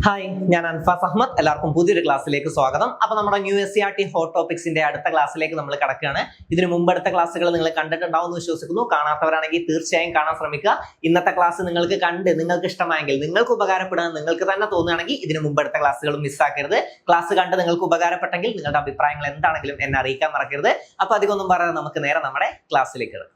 Hi, ഞാൻ അൻഫാസ് അഹമ്മദ്. എല്ലാവർക്കും പുതിയൊരു ക്ലാസ്സിലേക്ക് സ്വാഗതം. അപ്പൊ നമ്മുടെ ന്യൂ SCERT ഹോട്ട് ടോപ്പിക്സിന്റെ അടുത്ത ക്ലാസ്സിലേക്ക് നമ്മൾ കടക്കുകയാണ്. ഇതിനു മുമ്പ് അടുത്ത ക്ലാസ്സുകൾ നിങ്ങൾ കണ്ടിട്ടുണ്ടാവും എന്ന് വിശ്വസിക്കുന്നു. കാണാത്തവരാണെങ്കിൽ തീർച്ചയായും കാണാൻ ശ്രമിക്കുക. ഇന്നത്തെ ക്ലാസ് നിങ്ങൾക്ക് കണ്ട് നിങ്ങൾക്ക് ഇഷ്ടമായെങ്കിൽ, നിങ്ങൾക്ക് ഉപകാരപ്പെടാൻ നിങ്ങൾക്ക് തന്നെ തോന്നുകയാണെങ്കിൽ ഇതിനു മുമ്പ് അടുത്ത ക്ലാസ്സുകളും മിസ്സാക്കരുത്. ക്ലാസ് കണ്ട് നിങ്ങൾക്ക് ഉപകാരപ്പെട്ടെങ്കിൽ നിങ്ങളുടെ അഭിപ്രായങ്ങൾ എന്താണെങ്കിലും എന്നെ അറിയിക്കാൻ മറക്കരുത്. അപ്പൊ അധികമൊന്നും പറയാതെ നമുക്ക് നേരെ നമ്മുടെ ക്ലാസ്സിലേക്ക് കിടക്കാം.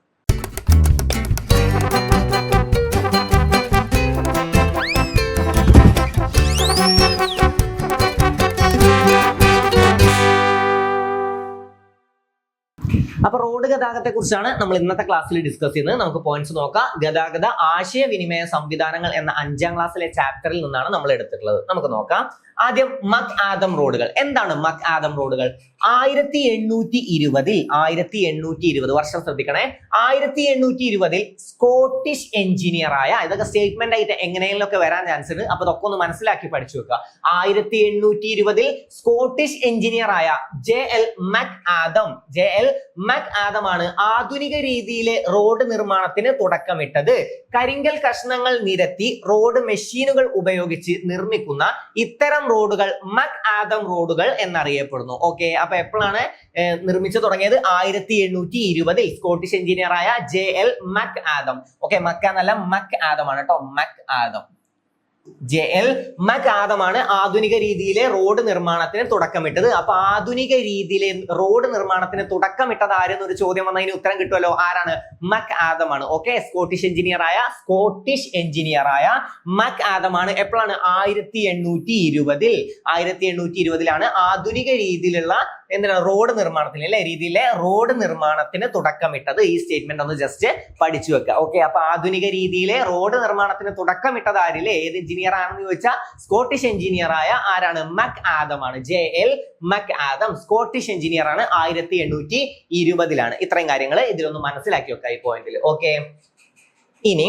അപ്പൊ റോഡ് ഗതാഗതത്തെ കുറിച്ചാണ് നമ്മൾ ഇന്നത്തെ ക്ലാസ്സിൽ ഡിസ്കസ് ചെയ്യുന്നത്. നമുക്ക് പോയിന്റ്സ് നോക്കാം. ഗതാഗത ആശയവിനിമയ സംവിധാനങ്ങൾ എന്ന 5ാം ക്ലാസ്സിലെ ചാപ്റ്ററിൽ നിന്നാണ് നമ്മൾ എടുത്തിട്ടുള്ളത്. നമുക്ക് നോക്കാം. ആദ്യം മക് ആദം റോഡുകൾ. എന്താണ് മക് ആദം റോഡുകൾ? 1820 വർഷം ശ്രദ്ധിക്കണേ. 1820 സ്കോട്ടിഷ് എഞ്ചിനീയർ ആയ, ഇതൊക്കെ സ്റ്റേറ്റ്മെന്റ് ആയിട്ട് എങ്ങനെയെങ്കിലൊക്കെ വരാൻ ചാൻസ് ഉണ്ട്. അപ്പൊ ഇതൊക്കെ ഒന്ന് മനസ്സിലാക്കി പഠിച്ചു വെക്കുക. 1820 സ്കോട്ടിഷ് എഞ്ചിനീയർ ആയ JL മക് ആദം ആണ് ആധുനിക രീതിയിലെ റോഡ് നിർമ്മാണത്തിന് തുടക്കമിട്ടത്. കരിങ്കൽ കഷ്ണങ്ങൾ നിരത്തി റോഡ് മെഷീനുകൾ ഉപയോഗിച്ച് നിർമ്മിക്കുന്ന ഇത്തരം റോഡുകൾ മക് ആദം റോഡുകൾ എന്നറിയപ്പെടുന്നു. ഓക്കെ, അപ്പൊ എപ്പോഴാണ് നിർമ്മിച്ചു തുടങ്ങിയത്? 1820 സ്കോട്ടിഷ് എഞ്ചിനീയർ ആയ JL മക് ആദം. ഓക്കെ, മക്ക എന്നല്ല, മക് ആദം ആണ് കേട്ടോ. മക് ആദം, JL മക് ആദമാണ് ആധുനിക രീതിയിലെ റോഡ് നിർമ്മാണത്തിന് തുടക്കമിട്ടത്. അപ്പൊ ആധുനിക രീതിയിലെ റോഡ് നിർമ്മാണത്തിന് തുടക്കമിട്ടത് ആരെന്നൊരു ചോദ്യം വന്നതിന് ഉത്തരം കിട്ടുമല്ലോ. ആരാണ്? മക് ആദമാണ്. ഓക്കെ, സ്കോട്ടിഷ് എഞ്ചിനീയർ ആയ മക് ആദമാണ്. എപ്പോഴാണ്? 1820 ആധുനിക രീതിയിലുള്ള റോഡ് നിർമ്മാണത്തിന് തുടക്കമിട്ടത്. ഈ സ്റ്റേറ്റ്മെന്റ് ഒന്ന് ജസ്റ്റ് പഠിച്ചു വെക്കുക. ഓക്കെ, അപ്പൊ ആധുനിക രീതിയിലെ റോഡ് നിർമ്മാണത്തിന് തുടക്കമിട്ടത് ആരില്ലേ? ഏത് എഞ്ചിനീയർ ആണെന്ന് ചോദിച്ചാൽ സ്കോട്ടിഷ് എഞ്ചിനീയർ ആയ ആരാണ്? മക് ആദമാണ്. JL മക് ആദം സ്കോട്ടിഷ് എഞ്ചിനീയർ ആണ്. 1820 ഇത്രയും കാര്യങ്ങൾ ഇതിലൊന്ന് മനസ്സിലാക്കി വെക്കുക ഈ പോയിന്റിൽ. ഓക്കെ, ഇനി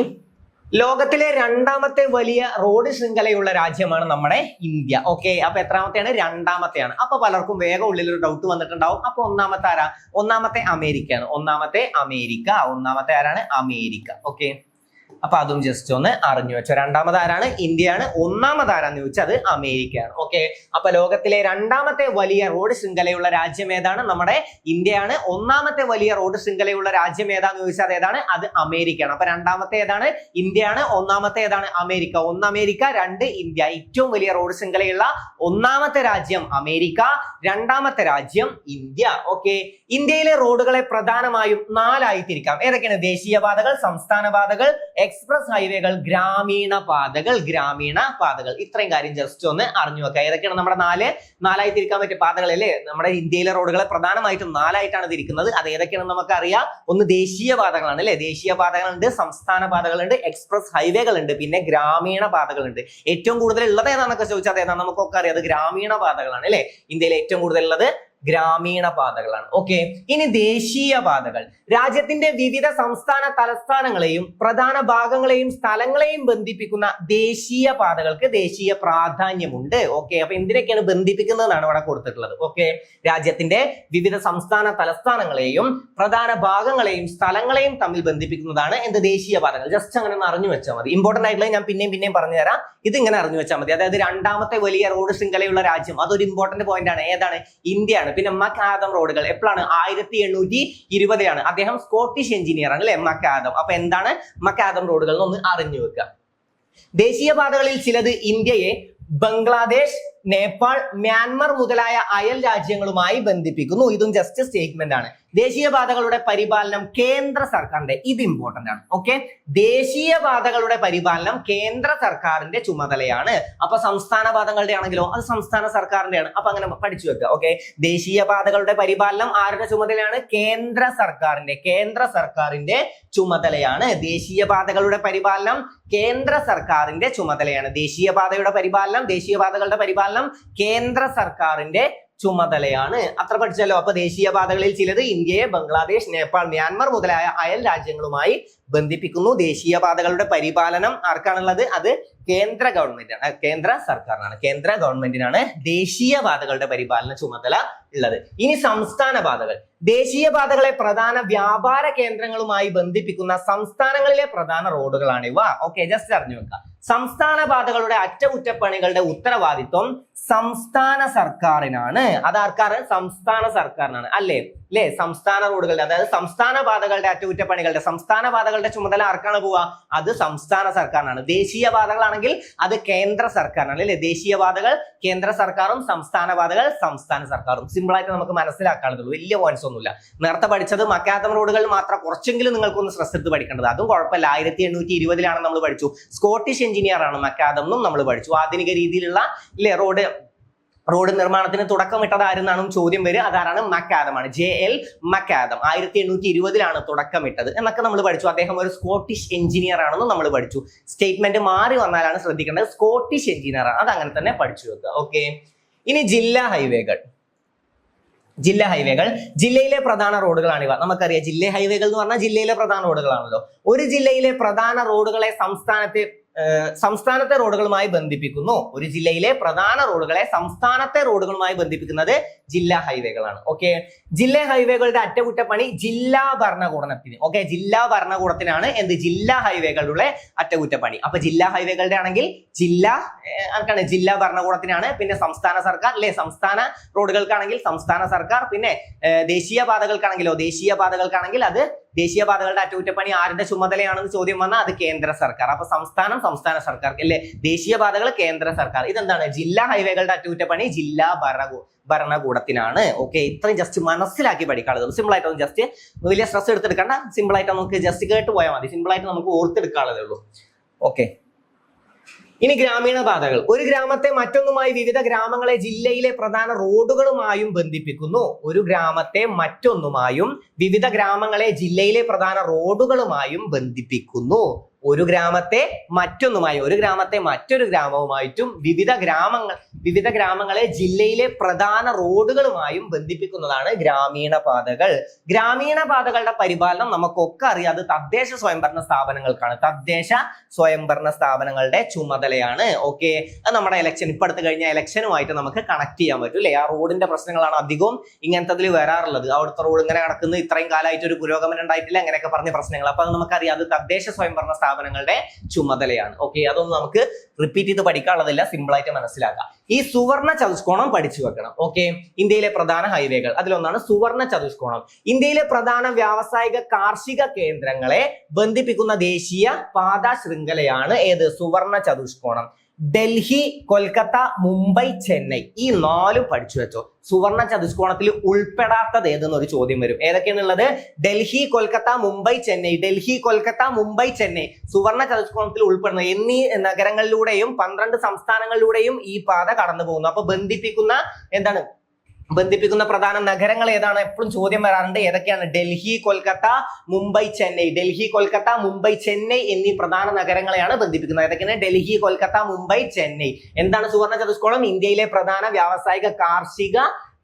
ലോകത്തിലെ 2ാമത്തെ വലിയ റോഡ് ശൃംഖലയുള്ള രാജ്യമാണ് നമ്മുടെ ഇന്ത്യ. ഓക്കെ, അപ്പൊ എത്രാമത്തെയാണ്? 2ാമത്തെയാണ്. അപ്പൊ പലർക്കും വേഗം ഉള്ളിലൊരു ഡൗട്ട് വന്നിട്ടുണ്ടാവും. അപ്പൊ ഒന്നാമത്തെ ആരാ? ഒന്നാമത്തെ അമേരിക്കയാണ്. ഒന്നാമത്തെ ആരാണ്? അമേരിക്ക. ഓക്കെ, അപ്പൊ അതും ജസ്റ്റ് ഒന്ന് അറിഞ്ഞു വെച്ചോ. 2ാമത് ആരാണ്? ഇന്ത്യയാണ്. 1ാമത് ആരാന്ന് ചോദിച്ചാൽ അത് അമേരിക്കയാണ്. ഓക്കെ, അപ്പൊ ലോകത്തിലെ 2ാമത്തെ വലിയ റോഡ് ശൃംഖലയുള്ള രാജ്യം ഏതാണ്? നമ്മുടെ ഇന്ത്യയാണ്. 1ാമത്തെ വലിയ റോഡ് ശൃംഖലയുള്ള രാജ്യം ഏതാന്ന് ചോദിച്ചാൽ ഏതാണ്? അത് അമേരിക്കയാണ്. അപ്പൊ 2ാമത്തെ ഏതാണ്? ഇന്ത്യയാണ്. 1ാമത്തെ ഏതാണ്? അമേരിക്ക. 1 America, 2 India. ഏറ്റവും വലിയ റോഡ് ശൃംഖലയുള്ള 1ാമത്തെ രാജ്യം അമേരിക്ക, 2ാമത്തെ രാജ്യം ഇന്ത്യ. ഓക്കെ, ഇന്ത്യയിലെ റോഡുകളെ പ്രധാനമായും 4ആയി തിരിക്കാം. ഏതൊക്കെയാണ്? ദേശീയപാതകൾ, സംസ്ഥാന പാതകൾ, എക്സ്പ്രസ് ഹൈവേകൾ, ഗ്രാമീണ പാതകൾ. ഇത്രയും കാര്യം ജസ്റ്റ് ഒന്ന് അറിഞ്ഞു വെക്കുക. ഏതൊക്കെയാണ് നമ്മുടെ 4ആയി തിരിക്കാൻ പറ്റിയ പാതകൾ അല്ലേ? നമ്മുടെ ഇന്ത്യയിലെ റോഡുകളെ പ്രധാനമായിട്ടും 4ആയിട്ടാണ് തിരിക്കുന്നത്. അത് ഏതൊക്കെയാണെന്ന് നമുക്കറിയാം. ഒന്ന് ദേശീയ പാതകളാണ് അല്ലെ? ദേശീയ പാതകളുണ്ട്, സംസ്ഥാന പാതകളുണ്ട്, എക്സ്പ്രസ് ഹൈവേകളുണ്ട്, പിന്നെ ഗ്രാമീണ പാതകളുണ്ട്. ഏറ്റവും കൂടുതൽ ഉള്ളത് ഏതാണെന്നൊക്കെ ചോദിച്ചാൽ ഏതാണ്? നമുക്കൊക്കെ അറിയാം, അത് ഗ്രാമീണ പാതകളാണ് അല്ലെ? ഇന്ത്യയിൽ ഏറ്റവും കൂടുതൽ ഉള്ളത് ഗ്രാമീണ പാതകളാണ്. ഓക്കെ, ഇനി ദേശീയ പാതകൾ. രാജ്യത്തിന്റെ വിവിധ സംസ്ഥാന തലസ്ഥാനങ്ങളെയും പ്രധാന ഭാഗങ്ങളെയും സ്ഥലങ്ങളെയും ബന്ധിപ്പിക്കുന്ന ദേശീയ പാതകൾക്ക് ദേശീയ പ്രാധാന്യമുണ്ട്. ഓക്കെ, അപ്പൊ എന്തിനൊക്കെയാണ് ബന്ധിപ്പിക്കുന്നതാണ് ഇവിടെ കൊടുത്തിട്ടുള്ളത്. ഓക്കെ, രാജ്യത്തിന്റെ വിവിധ സംസ്ഥാന തലസ്ഥാനങ്ങളെയും പ്രധാന ഭാഗങ്ങളെയും സ്ഥലങ്ങളെയും തമ്മിൽ ബന്ധിപ്പിക്കുന്നതാണ് എന്ത്? ദേശീയ പാതകൾ. ജസ്റ്റ് അങ്ങനെ ഒന്ന് അറിഞ്ഞു വെച്ചാൽ മതി. ഇമ്പോർട്ടന്റ് ആയിട്ടുള്ള ഞാൻ പിന്നെയും പറഞ്ഞു തരാം. ഇത് ഇങ്ങനെ അറിഞ്ഞു വെച്ചാൽ മതി. അതായത് 2ാമത്തെ വലിയ റോഡ് ശൃംഖലയുള്ള രാജ്യം, അതൊരു ഇമ്പോർട്ടന്റ് പോയിന്റ് ആണ്. ഏതാണ്? ഇന്ത്യയാണ്. പിന്നെ മക് ആദം റോഡുകൾ എപ്പോഴാണ്? 1820 അദ്ദേഹം സ്കോട്ടിഷ് എഞ്ചിനീയർ ആണ് അല്ലെ? മക് ആദം. അപ്പൊ എന്താണ് മക് ആദം റോഡുകൾ എന്ന് അറിഞ്ഞു വെക്കുക. ദേശീയപാതകളിൽ ചിലത് ഇന്ത്യയെ ബംഗ്ലാദേശ്, നേപ്പാൾ, മ്യാൻമർ മുതലായ അയൽ രാജ്യങ്ങളുമായി ബന്ധിപ്പിക്കുന്നു. ഇതും ജസ്റ്റ് സ്റ്റേറ്റ്മെന്റ് ആണ്. ദേശീയപാതകളുടെ പരിപാലനം കേന്ദ്ര സർക്കാരിന്റെ, ഇത് ഇമ്പോർട്ടന്റ് ആണ്. ഓക്കെ, ദേശീയപാതകളുടെ പരിപാലനം കേന്ദ്ര സർക്കാരിന്റെ ചുമതലയാണ്. അപ്പൊ സംസ്ഥാന പാതകളുടെ ആണെങ്കിലോ അത് സംസ്ഥാന സർക്കാരിന്റെയാണ്. അപ്പൊ അങ്ങനെ പഠിച്ചു വെക്കുക. ഓക്കെ, ദേശീയപാതകളുടെ പരിപാലനം ആരുടെ ചുമതലയാണ്? കേന്ദ്ര സർക്കാരിന്റെ ചുമതലയാണ്. ദേശീയപാതകളുടെ പരിപാലനം കേന്ദ്ര സർക്കാരിന്റെ ചുമതലയാണ്. ദേശീയപാതകളുടെ പരിപാലനം കേന്ദ്ര സർക്കാരിന്റെ ചുമതലയാണ്. അത്ര പഠിച്ചല്ലോ. അപ്പൊ ദേശീയപാതകളിൽ ചിലത് ഇന്ത്യയെ ബംഗ്ലാദേശ്, നേപ്പാൾ, മ്യാൻമർ മുതലായ അയൽ രാജ്യങ്ങളുമായി ബന്ധിപ്പിക്കുന്നു. ദേശീയപാതകളുടെ പരിപാലനം ആർക്കാണുള്ളത്? അത് കേന്ദ്ര ഗവൺമെന്റാണ്, കേന്ദ്ര സർക്കാരിനാണ്. കേന്ദ്ര ഗവൺമെന്റിനാണ് ദേശീയപാതകളുടെ പരിപാലന ചുമതല ഉള്ളത്. ഇനി സംസ്ഥാന പാതകൾ. ദേശീയപാതകളെ പ്രധാന വ്യാപാര കേന്ദ്രങ്ങളുമായി ബന്ധിപ്പിക്കുന്ന സംസ്ഥാനങ്ങളിലെ പ്രധാന റോഡുകളാണ് ഇവ. ഓക്കെ, ജസ്റ്റ് അറിഞ്ഞു വെക്കുക. സംസ്ഥാന പാതകളുടെ അറ്റകുറ്റപ്പണികളുടെ ഉത്തരവാദിത്വം സംസ്ഥാന സർക്കാരിനാണ്. അതാർക്കാണ്? സംസ്ഥാന സർക്കാരിനാണ് അല്ലേ? സംസ്ഥാന റോഡുകളുടെ, അതായത് സംസ്ഥാന പാതകളുടെ അറ്റകുറ്റപ്പണികളുടെ, സംസ്ഥാന പാതകളുടെ ചുമതല ആർക്കാണ് പോവുക? അത് സംസ്ഥാന സർക്കാരിനാണ്. ദേശീയ പാതകളാണെങ്കിൽ അത് കേന്ദ്ര സർക്കാരിനാണ് അല്ലെ? ദേശീയ പാതകൾ കേന്ദ്ര സർക്കാരും, സംസ്ഥാന പാതകൾ സംസ്ഥാന സർക്കാരും. സിമ്പിൾ ആയിട്ട് നമുക്ക് മനസ്സിലാക്കാനുള്ളൂ, വലിയ പോയിന്റ്സ് ഒന്നുമില്ല. നേരത്തെ പഠിച്ചത് മക്കാദം റോഡുകൾ മാത്രം, കുറച്ചെങ്കിലും നിങ്ങൾക്കൊന്ന് ശ്രദ്ധ എടുത്ത് പഠിക്കേണ്ടത്. അതും കുഴപ്പമില്ല. 1820 നമ്മൾ പഠിച്ചു. സ്കോട്ടിഷ് എഞ്ചിനീയർ ആണ് മക്കാദം എന്നും നമ്മൾ പഠിച്ചു. ആധുനിക രീതിയിലുള്ള റോഡ് നിർമ്മാണത്തിന് തുടക്കമിട്ടത് ആരെന്നാണ് ചോദ്യം വരിക. അതാരാണ്? മക്കാദമാണ്. JL മക്കാദം 1820 തുടക്കമിട്ടത് എന്നൊക്കെ നമ്മൾ പഠിച്ചു. അദ്ദേഹം ഒരു സ്കോട്ടിഷ് എഞ്ചിനീയർ ആണെന്ന് നമ്മൾ പഠിച്ചു. സ്റ്റേറ്റ്മെന്റ് മാറി വന്നാലാണ് ശ്രദ്ധിക്കേണ്ടത്. സ്കോട്ടിഷ് എഞ്ചിനീയർ ആണ്, അത് അങ്ങനെ തന്നെ പഠിച്ചു വെക്കുക. ഓക്കെ, ഇനി ജില്ലാ ഹൈവേകൾ. ജില്ലയിലെ പ്രധാന റോഡുകളാണിവ. നമുക്കറിയാം ജില്ലാ ഹൈവേകൾ എന്ന് പറഞ്ഞാൽ ജില്ലയിലെ പ്രധാന റോഡുകളാണല്ലോ. ഒരു ജില്ലയിലെ പ്രധാന റോഡുകളെ സംസ്ഥാനത്തെ റോഡുകളുമായി ബന്ധിപ്പിക്കുന്നു. ഒരു ജില്ലയിലെ പ്രധാന റോഡുകളെ സംസ്ഥാനത്തെ റോഡുകളുമായി ബന്ധിപ്പിക്കുന്നത് ജില്ലാ ഹൈവേകളാണ്. ഓക്കെ, ജില്ലാ ഹൈവേകളുടെ അറ്റകുറ്റപ്പണി ജില്ലാ ഭരണകൂടത്തിന്. ഓക്കെ, ജില്ലാ ഭരണകൂടത്തിനാണ് എന്ത്? ജില്ലാ ഹൈവേകളുടെ അറ്റകുറ്റപ്പണി. അപ്പൊ ജില്ലാ ഹൈവേകളുടെ ആണെങ്കിൽ ജില്ലാ ഭരണകൂടത്തിനാണ്. പിന്നെ സംസ്ഥാന സർക്കാർ അല്ലെ? സംസ്ഥാന റോഡുകൾക്കാണെങ്കിൽ സംസ്ഥാന സർക്കാർ. പിന്നെ ദേശീയ പാതകൾക്കാണെങ്കിൽ അത് ദേശീയ പാതകളുടെ അറ്റകുറ്റപ്പണി ആരുടെ ചുമതലയാണെന്ന് ചോദ്യം വന്നാൽ അത് കേന്ദ്ര സർക്കാർ. അപ്പൊ സംസ്ഥാന സർക്കാർ അല്ലെ? ദേശീയ പാതകൾ കേന്ദ്ര സർക്കാർ. ഇതെന്താണ്? ജില്ലാ ഹൈവേകളുടെ അറ്റകുറ്റപ്പണി ജില്ലാ ഭരണകൂടത്തിനാണ്. ഓക്കെ, ഇത്രയും ജസ്റ്റ് മനസ്സിലാക്കി പഠിക്കാനുള്ളത്. സിമ്പിൾ ആയിട്ട് ജസ്റ്റ് വലിയ സ്ട്രെസ് എടുത്തെടുക്കണ്ട. സിമ്പിൾ ആയിട്ട് നമുക്ക് ജസ്റ്റ് കേട്ട് പോയാൽ മതി. സിമ്പിൾ ആയിട്ട് നമുക്ക് ഓർത്തെടുക്കാനുള്ളതേ ഉള്ളൂ. ഓക്കെ, ഇനി ഗ്രാമീണ പാതകൾ. ഒരു ഗ്രാമത്തെ മറ്റൊന്നുമായി വിവിധ ഗ്രാമങ്ങളെ ജില്ലയിലെ പ്രധാന റോഡുകളുമായും ബന്ധിപ്പിക്കുന്നു. ഒരു ഗ്രാമത്തെ മറ്റൊന്നുമായും വിവിധ ഗ്രാമങ്ങളെ ജില്ലയിലെ പ്രധാന റോഡുകളുമായും ബന്ധിപ്പിക്കുന്നു. ഒരു ഗ്രാമത്തെ മറ്റൊരു ഗ്രാമവുമായിട്ടും വിവിധ ഗ്രാമങ്ങളെ ജില്ലയിലെ പ്രധാന റോഡുകളുമായും ബന്ധിപ്പിക്കുന്നതാണ് ഗ്രാമീണ പാതകൾ. ഗ്രാമീണ പാതകളുടെ പരിപാലനം നമുക്കൊക്കെ അറിയാം, അത് തദ്ദേശ സ്വയംഭരണ സ്ഥാപനങ്ങൾക്കാണ്. തദ്ദേശ സ്വയംഭരണ സ്ഥാപനങ്ങളുടെ ചുമതലയാണ്. ഓക്കെ, അത് നമ്മുടെ ഇപ്പൊ അടുത്ത് കഴിഞ്ഞ ഇലക്ഷനുമായിട്ട് നമുക്ക് കണക്ട് ചെയ്യാൻ പറ്റും അല്ലെ? ആ റോഡിന്റെ പ്രശ്നങ്ങളാണ് അധികവും ഇങ്ങനത്തെ വരാറുള്ളത്. അവിടുത്തെ റോഡ് ഇങ്ങനെ കിടക്കുന്നു, ഇത്രയും കാലമായിട്ട് ഒരു പുരോഗമനം ഉണ്ടായിട്ടില്ല, അങ്ങനെയൊക്കെ പറഞ്ഞ പ്രശ്നങ്ങൾ. അപ്പൊ നമുക്കറിയാം അത് തദ്ദേശ സ്വയംഭരണ സ്ഥാപനങ്ങളുടെ ചുമതലയാണ്. ഓക്കെ, അതൊന്നും നമുക്ക് റിപ്പീറ്റ് ചെയ്ത് പഠിക്കാനുള്ളതില്ല, സിമ്പിൾ ആയിട്ട് മനസ്സിലാക്കാം. ഈ സുവർണ ചതുഷ്കോണം പഠിച്ചു വെക്കണം. ഓക്കെ, ഇന്ത്യയിലെ പ്രധാന ഹൈവേകൾ, അതിലൊന്നാണ് സുവർണ ചതുഷ്കോണം. ഇന്ത്യയിലെ പ്രധാന വ്യാവസായിക കാർഷിക കേന്ദ്രങ്ങളെ ബന്ധിപ്പിക്കുന്ന ദേശീയ പാത ശൃംഖലയാണ് ഏത്? സുവർണ ചതുഷ്കോണം. ഡൽഹി, കൊൽക്കത്ത, മുംബൈ, ചെന്നൈ, ഈ 4 പഠിച്ചു വെച്ചോ. സുവർണ ചതുഷ്കോണത്തിൽ ഉൾപ്പെടാത്തത് ഏതെന്നൊരു ചോദ്യം വരും. ഏതൊക്കെയാണുള്ളത്? ഡൽഹി, കൊൽക്കത്ത, മുംബൈ, ചെന്നൈ. ഡൽഹി, കൊൽക്കത്ത, മുംബൈ, ചെന്നൈ സുവർണ ചതുഷ്കോണത്തിൽ ഉൾപ്പെടുന്ന എന്നീ നഗരങ്ങളിലൂടെയും 12 സംസ്ഥാനങ്ങളിലൂടെയും ഈ പാത കടന്നു പോകുന്നു. അപ്പൊ ബന്ധിപ്പിക്കുന്ന പ്രധാന നഗരങ്ങൾ ഏതാണ്? എപ്പോഴും ചോദ്യം വരാറുണ്ട്. ഏതൊക്കെയാണ്? ഡൽഹി, കൊൽക്കത്ത, മുംബൈ, ചെന്നൈ. ഡൽഹി, കൊൽക്കത്ത, മുംബൈ, ചെന്നൈ എന്നീ പ്രധാന നഗരങ്ങളെയാണ് ബന്ധിപ്പിക്കുന്നത്. ഏതൊക്കെയാണ്? ഡൽഹി, കൊൽക്കത്ത, മുംബൈ, ചെന്നൈ. എന്താണ് സുവർണ ചതുഷ്കോണം? ഇന്ത്യയിലെ പ്രധാന വ്യാവസായിക കാർഷിക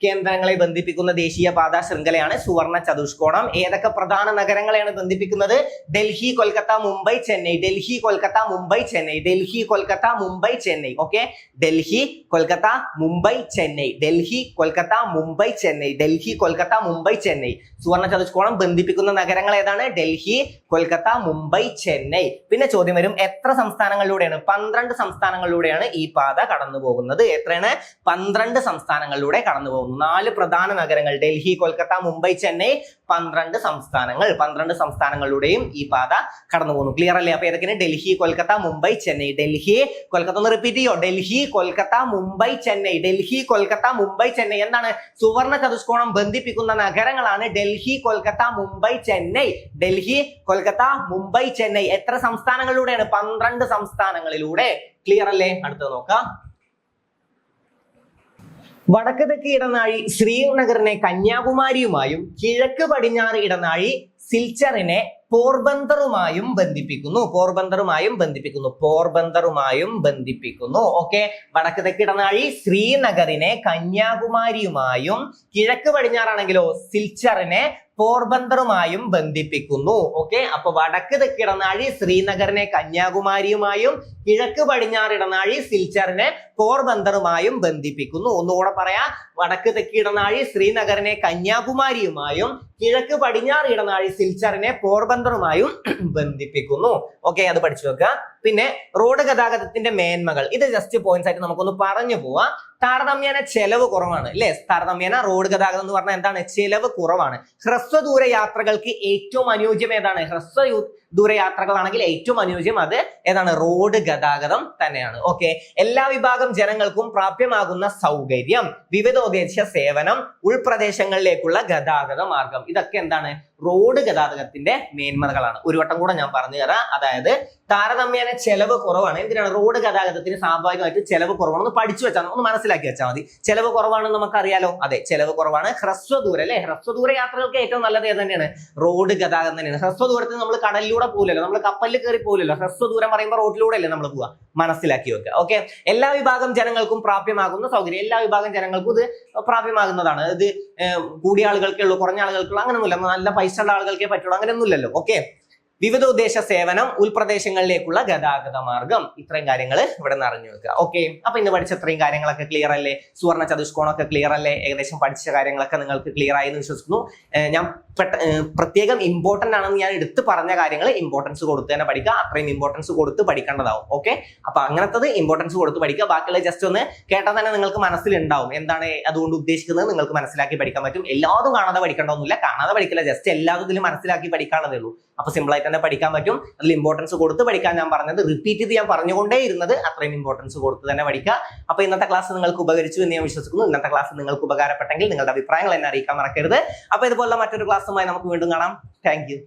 കേന്ദ്രങ്ങളെ ബന്ധിപ്പിക്കുന്ന ദേശീയ പാത ശൃംഖലയാണ് സുവർണ ചതുഷ്കോണം. ഏതൊക്കെ പ്രധാന നഗരങ്ങളെയാണ് ബന്ധിപ്പിക്കുന്നത്? ഡൽഹി, കൊൽക്കത്ത, മുംബൈ, ചെന്നൈ. ഡൽഹി, കൊൽക്കത്ത, മുംബൈ, ചെന്നൈ. ഡൽഹി, കൊൽക്കത്ത, മുംബൈ, ചെന്നൈ. ഓക്കെ, ഡൽഹി, കൊൽക്കത്ത, മുംബൈ, ചെന്നൈ. ഡൽഹി, കൊൽക്കത്ത, മുംബൈ, ചെന്നൈ. ഡൽഹി, കൊൽക്കത്ത, മുംബൈ, ചെന്നൈ. സുവർണ ചതുഷ്കോണം ബന്ധിപ്പിക്കുന്ന നഗരങ്ങൾ ഏതാണ്? ഡൽഹി, കൊൽക്കത്ത, മുംബൈ, ചെന്നൈ. പിന്നെ ചോദ്യം വരും, എത്ര സംസ്ഥാനങ്ങളിലൂടെയാണ്? 12 സംസ്ഥാനങ്ങളിലൂടെയാണ് ഈ പാത കടന്നു പോകുന്നത്. എത്രയാണ്? 12 സംസ്ഥാനങ്ങളിലൂടെ കടന്നു പോകുന്നു. 4 പ്രധാന നഗരങ്ങൾ ഡൽഹി, കൊൽക്കത്ത, മുംബൈ, ചെന്നൈ. 12 സംസ്ഥാനങ്ങളിലൂടെയും ഈ പാത കടന്നു പോകുന്നു. ക്ലിയർ അല്ലേ? അപ്പൊ ഏതൊക്കെയാണ്? ഡൽഹി, കൊൽക്കത്ത, മുംബൈ, ചെന്നൈ. ഡൽഹി, കൊൽക്കത്ത ഒന്ന് റിപ്പീറ്റ് ചെയ്യോ? ഡൽഹി, കൊൽക്കത്ത, മുംബൈ, ചെന്നൈ. ഡൽഹി, കൊൽക്കത്ത, മുംബൈ, ചെന്നൈ. എന്താണ്? സുവർണ ചതുഷ്കോണം ബന്ധിപ്പിക്കുന്ന നഗരങ്ങളാണ് ഡൽഹി, കൊൽക്കത്ത, മുംബൈ, ചെന്നൈ. ഡൽഹി, കൊൽക്കത്ത, മുംബൈ, ചെന്നൈ. എത്ര സംസ്ഥാനങ്ങളിലൂടെയാണ്? 12 സംസ്ഥാനങ്ങളിലൂടെ. ക്ലിയർ അല്ലേ? അടുത്തത് നോക്കാം. വടക്ക് തെക്ക് ഇടനാഴി ശ്രീനഗറിനെ കന്യാകുമാരിയുമായും കിഴക്ക് പടിഞ്ഞാറ് ഇടനാഴി സിൽച്ചറിനെ പോർബന്തറുമായും ബന്ധിപ്പിക്കുന്നു. ഓക്കെ, വടക്ക് തെക്ക് ഇടനാഴി ശ്രീനഗറിനെ കന്യാകുമാരിയുമായും കിഴക്ക് പടിഞ്ഞാറാണെങ്കിലോ സിൽച്ചറിനെ പോർബന്ദറുമായും ബന്ധിപ്പിക്കുന്നു. ഓക്കെ, അപ്പൊ വടക്ക് തെക്ക് ഇടനാഴി ശ്രീനഗറിനെ കന്യാകുമാരിയുമായും കിഴക്ക് പടിഞ്ഞാറ് ഇടനാഴി സിൽച്ചറിനെ പോർബന്ദറുമായും ബന്ധിപ്പിക്കുന്നു. ഒന്നുകൂടെ പറയാ, വടക്ക് തെക്ക് ഇടനാഴി ശ്രീനഗറിനെ കന്യാകുമാരിയുമായും കിഴക്ക് പടിഞ്ഞാറ് ഇടനാഴി സിൽച്ചറിനെ പോർബന്ദറുമായും ബന്ധിപ്പിക്കുന്നു. ഓക്കെ, അത് പഠിച്ചു വെക്കുക. പിന്നെ റോഡ് ഗതാഗതത്തിന്റെ മേന്മകൾ, ഇത് ജസ്റ്റ് പോയിന്റ്സ് ആയിട്ട് നമുക്കൊന്ന് പറഞ്ഞു പോവാം. താരതമ്യേന ചെലവ് കുറവാണ് അല്ലെ. താരതമ്യേന റോഡ് ഗതാഗതം എന്ന് പറഞ്ഞാൽ എന്താണ്? ചെലവ് കുറവാണ്. ഹ്രസ്വദൂര യാത്രകൾക്ക് ഏറ്റവും അനുയോജ്യം ഏതാണ്? ഹ്രസ്വദൂര യാത്രകളാണെങ്കിൽ ഏറ്റവും അനുയോജ്യം അത് ഏതാണ്? റോഡ് ഗതാഗതം തന്നെയാണ്. ഓക്കെ, എല്ലാ വിഭാഗം ജനങ്ങൾക്കും പ്രാപ്യമാകുന്ന സൗകര്യം, വിവിധോദ്ദേശ സേവനം, ഉൾപ്രദേശങ്ങളിലേക്കുള്ള ഗതാഗത മാർഗം, ഇതൊക്കെ എന്താണ്? റോഡ് ഗതാഗതത്തിന്റെ മേന്മകളാണ്. ഒരു വട്ടം കൂടെ ഞാൻ പറഞ്ഞു തരാം. അതായത് താരതമ്യേന ചെലവ് കുറവാണ്. എന്തിനാണ്? റോഡ് ഗതാഗതത്തിന് സ്വാഭാവികമായിട്ട് ചെലവ് കുറവാണ്. ഒന്ന് പഠിച്ചു വെച്ചാൽ, ഒന്ന് മനസ്സിലാക്കി വെച്ചാൽ മതി. ചെലവ് കുറവാണെന്ന് നമുക്കറിയാലോ. അതെ, ചെലവ് കുറവാണ്. ഹ്രസ്വദൂര അല്ലെ, ഹ്രസ്വദൂര യാത്രകൾക്ക് ഏറ്റവും നല്ലത് ഏത് തന്നെയാണ്? റോഡ് ഗതാഗതം തന്നെയാണ്. ഹ്രസ്വദൂരത്തിൽ നമ്മൾ കടലിലൂടെ പോലല്ലോ, നമ്മൾ കപ്പലിൽ കയറി പോലല്ലോ. ഹ്രസ്വദൂരം പറയുമ്പോൾ റോഡിലൂടെ അല്ലേ നമ്മൾ പോവാ. മനസ്സിലാക്കി വെക്കുക. ഓക്കെ, എല്ലാ വിഭാഗം ജനങ്ങൾക്കും പ്രാപ്യമാകുന്ന സൗകര്യം, എല്ലാ വിഭാഗം ജനങ്ങൾക്കും ഇത് പ്രാപ്യമാകുന്നതാണ്. ഇത് കൂടിയ ആളുകൾക്കേ ഉള്ളൂ, കുറഞ്ഞ ആളുകൾക്കുള്ളൂ, അങ്ങനെയൊന്നുമില്ല. നല്ല പൈസ ഉള്ള ആളുകൾക്കേ പറ്റുള്ളൂ, അങ്ങനെയൊന്നുമില്ലല്ലോ. ഓക്കെ, വിവിധ ഉദ്ദേശ സേവനം, ഉൾപ്രദേശങ്ങളിലേക്കുള്ള ഗതാഗത മാർഗം, ഇത്രയും കാര്യങ്ങൾ ഇവിടെ നിന്ന് അറിഞ്ഞു വെക്കുക. ഓക്കെ, അപ്പൊ ഇന്ന് പഠിച്ച ഇത്രയും കാര്യങ്ങളൊക്കെ ക്ലിയർ അല്ലേ? സുവർണ്ണ ചതുഷ്കോണൊക്കെ ക്ലിയർ അല്ലേ? ഏകദേശം പഠിച്ച കാര്യങ്ങളൊക്കെ നിങ്ങൾക്ക് ക്ലിയർ ആയി എന്ന് വിശ്വസിക്കുന്നു. ഞാൻ പ്രത്യേകം ഇമ്പോർട്ടന്റ് ആണെന്ന് ഞാൻ എടുത്ത് പറഞ്ഞ കാര്യങ്ങൾ ഇമ്പോർട്ടൻസ് കൊടുത്ത് തന്നെ പഠിക്കുക. അത്രയും ഇമ്പോർട്ടൻസ് കൊടുത്ത് പഠിക്കേണ്ടതാവും. ഓക്കെ, അപ്പൊ അങ്ങനത്തത് ഇമ്പോർട്ടൻസ് കൊടുത്ത് പഠിക്കുക. ബാക്കിയുള്ള ജസ്റ്റ് ഒന്ന് കേട്ടാൽ തന്നെ നിങ്ങൾക്ക് മനസ്സിലുണ്ടാവും എന്താണ് അതുകൊണ്ട് ഉദ്ദേശിക്കുന്നത്. നിങ്ങൾക്ക് മനസ്സിലാക്കി പഠിക്കാൻ പറ്റും. എല്ലാതും കാണാതെ പഠിക്കേണ്ടതൊന്നുമില്ല. കാണാതെ പഠിക്കില്ല, ജസ്റ്റ് എല്ലാത്തിലും മനസ്സിലാക്കി പഠിക്കാനുള്ളതേ ഉള്ളൂ. അപ്പൊ സിമ്പിൾ ആയിട്ട് തന്നെ പഠിക്കാൻ പറ്റും. അതിൽ ഇമ്പോർട്ടൻസ് കൊടുത്ത് പഠിക്കാൻ ഞാൻ പറഞ്ഞത് റിപ്പീറ്റ് ചെയ്ത് ഞാൻ പറഞ്ഞുകൊണ്ടേ ഇരുന്നത് അത്രയും ഇമ്പോർട്ടൻസ് കൊടുത്ത് തന്നെ പഠിക്കുക. അപ്പൊ ഇന്നത്തെ ക്ലാസ് നിങ്ങൾക്ക് ഉപകരിച്ചു എന്ന് ഞാൻ വിശ്വസിക്കുന്നു. ഇന്നത്തെ ക്ലാസ് നിങ്ങൾക്ക് ഉപകാരപ്പെട്ടെങ്കിൽ നിങ്ങളുടെ അഭിപ്രായങ്ങൾ എന്നെ അറിയിക്കാൻ മറക്കരുത്. അപ്പൊ ഇതുപോലുള്ള മറ്റൊരു ക്ലാസ്സുമായി നമുക്ക് വീണ്ടും കാണാം. Thank you.